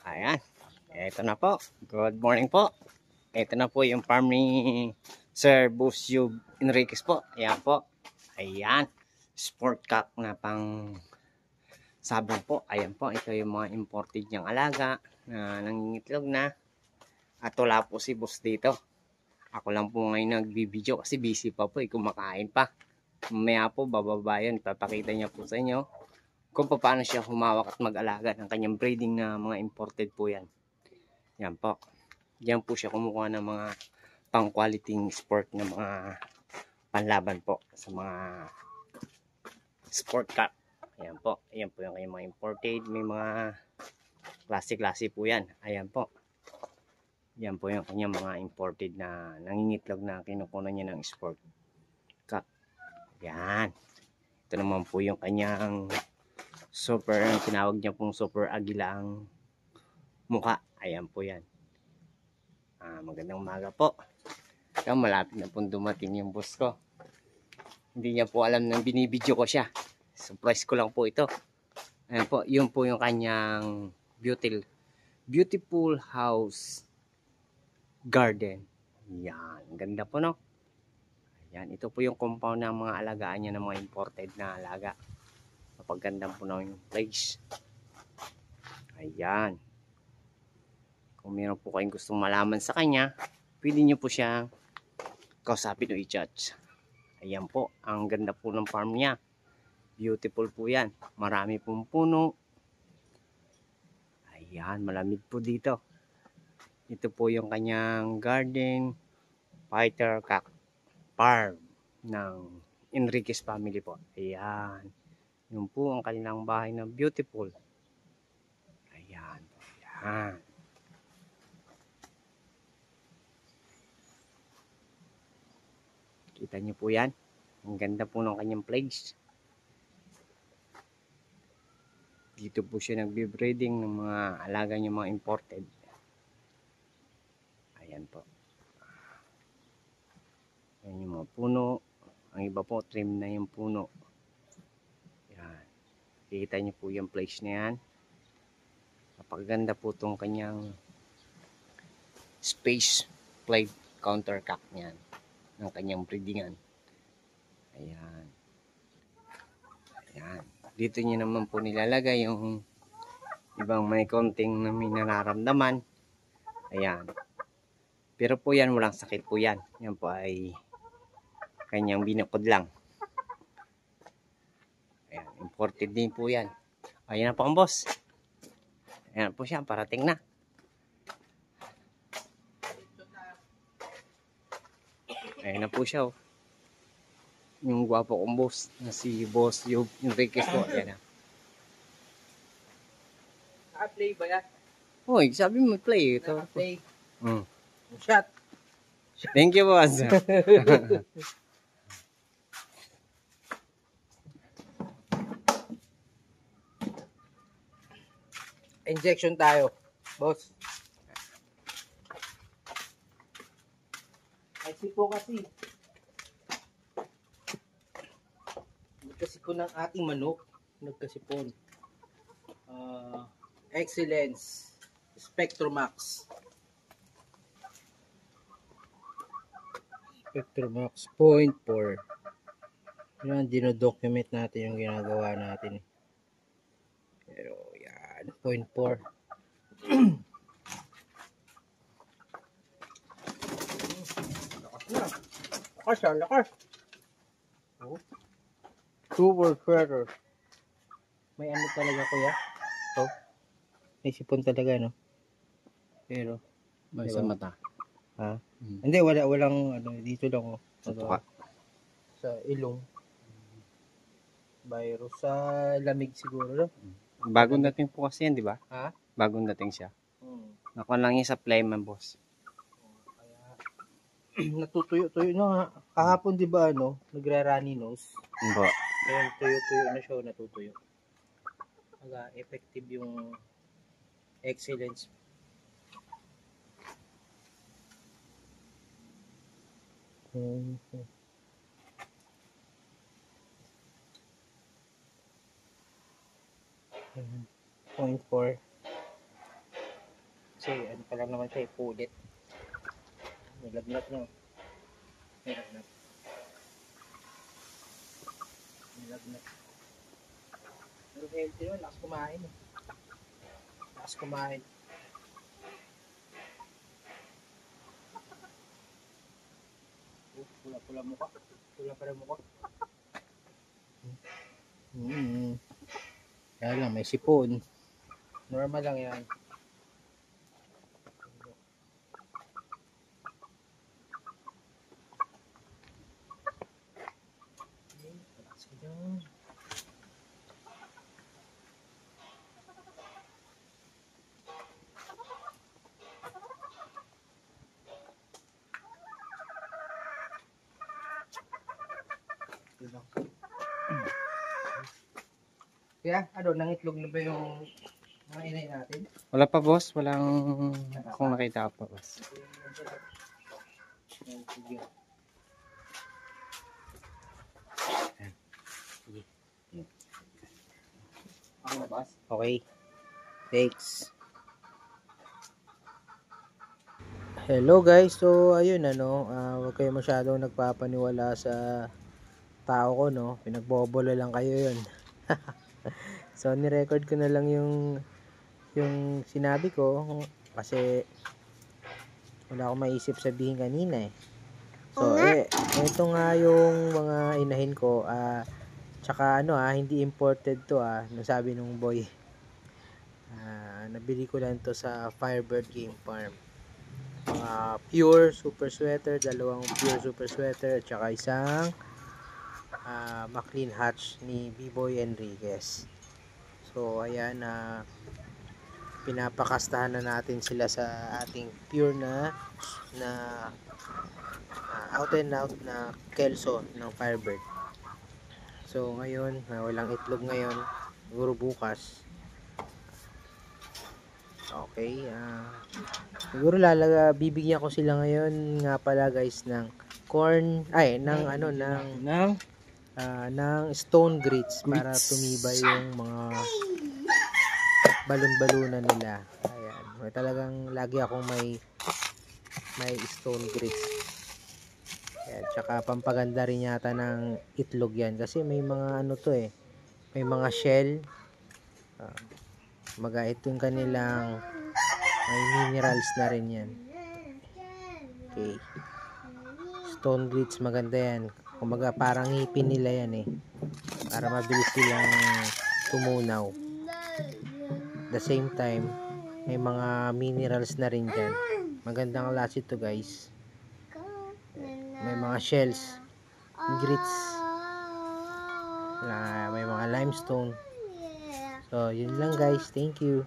Ayan. Ito na po. Good morning po. Ito na po yung farm ni Sir Busio Enriquez po. Ayan po. Ayan. Sport cock na pang sabong po. Ayan po. Ito yung mga imported niyang alaga na nangingitlog na. At wala po si boss dito. Ako lang po ngayon nagbibideo kasi busy pa po. Kumakain pa. Mamaya po bababa yun. Papakita niya po sa inyo kung paano siya humawak at mag-alaga ng kanyang breeding na mga imported po yan. Yan po. Diyan po siya kumukuha ng mga pang-quality sport na mga panlaban po sa mga sport cup. Ayan po. Ayan po yung kanyang mga imported. May mga klase-klase po yan. Ayan po. Yan po yung kanyang mga imported na nangingitlog na kinukuha niya ng sport cup. Yan. Ito naman po yung kanyang super, ang tinawag niya pong super agila ang mukha. Ayan po yan. Magandang umaga po. Kaya malapit na pong dumating yung boss ko. Hindi niya po alam na binibidyo ko siya. Surprise ko lang po ito. Ayan po, yun po yung kanyang beautiful house garden. Yan, ganda po no. Ayan, ito po yung compound ng mga alagaan niya ng mga imported na alaga. Napaganda po na yung place. Ayan. Kung meron po kayong gustong malaman sa kanya, pwede nyo po siya kausapin o i-chat. Ayan po, ang ganda po ng farm niya. Beautiful po yan. Marami pong puno. Ayan, malamig po dito. Ito po yung kanyang garden fighter cock farm ng Enriquez family po. Ayan. Yun po ang kanilang bahay na beautiful. Ayan. Ayan. Kita niyo po yan. Ang ganda po ng kanyang place. Dito po siya nagbe-breeding ng mga alaga niya, mga imported. Ayan po. Ayan yung mga puno. Ang iba po, trim na yung puno. Ayan. Kita niyo po yung place na yan. Napakaganda po itong kanyang space plate counter cock niyan. Ng kanyang breedingan. Ayan. Ayan. Dito nyo naman po nilalagay yung ibang may konting na may nararamdaman. Ayan. Pero po yan, walang sakit po yan. Yan po ay kanyang binukod lang. Ayan. Imported din po yan. Ayan na po ang boss. Ayan po siya. Parating na. Ayan na po siya. Oh. Yung gwapo kong boss na si Boss Yob Enriquez po. Ayan na. Naka-play ba yan? Uy, sabi mo play. Ito. Naka-play. Shot. Thank you, boss. Injection tayo, boss. Ay sipo kasi. Nagkasipon ng ating manok. Nagkasipon. Excellence. Spectromax. Spectromax 0.4. Yan, dinodocument natin yung ginagawa natin. Pero yan, 0.4. Lakas na. Lakas. Oh. Super feather. May ano talaga kuya? Oh. May sipon talaga no? Pero May diba? sa mata. Ha? Hindi, walang ano, dito lang oh. Sa tuka. Sa ilong. Virus sa lamig siguro no? Bagong dating po kasi yan, di ba? Ha? Bagong dating siya. Nakuha lang yung supply man, boss. Natutuyo-tuyo na nga. Kahapon di ba ano, nagra-runny nose. Hindi. Ngayon tuyo-tuyo na siya, natutuyo. Effective yung excellence. .4 Kasi ano pa lang naman siya, pulit. Nilagnat niya. Nilagnat. Nilagnat. Pero healthy yun, lakas kumain. Lakas kumain. Pula-pula mukha. Pula pa rin mukha. Kaya lang, may sipon. Normal lang yan. Relax ka dyan. Kaya, ano, nangitlog na ba yung mga inay natin? Wala pa boss, walang akong nakita pa boss. Sige. Ako na, boss? Okay. Thanks. Hello guys, so ayun ano, huwag kayo masyadong nagpapaniwala sa tao ko, no? Pinagbobola lang kayo yun. So ni-record ko na lang yung sinabi ko kasi wala akong maisip sabihin kanina eh. So ito nga yung mga inahin ko, tsaka ano hindi imported to nasabi nung boy. Nabili ko lang to sa Firebird Game Farm. Pure super sweater, dalawang pure super sweater at saka isang McLean Hatch ni B-Boy Enriquez. So ayan, pinapakastahan na natin sila sa ating pure na out and out na kelso ng Firebird. So ngayon, walang itlog ngayon, siguro bukas. Okay, siguro bibigyan ko sila ngayon nga pala guys ng corn, ng stone grits para tumibay yung mga balon-balunan nila. Ayan, talagang lagi akong may stone grits. Ayan, tsaka pampaganda rin yata ng itlog yan kasi may mga ano to may mga shell. Itong kanilang may minerals na rin yan. Okay, stone grits, maganda yan. Kumbaga parang ngipin nila yan para mabilis silang tumunaw. The same time may mga minerals na rin dyan. Magandang klase ito guys. May mga shells, grits, may mga limestone. So yun lang guys, thank you.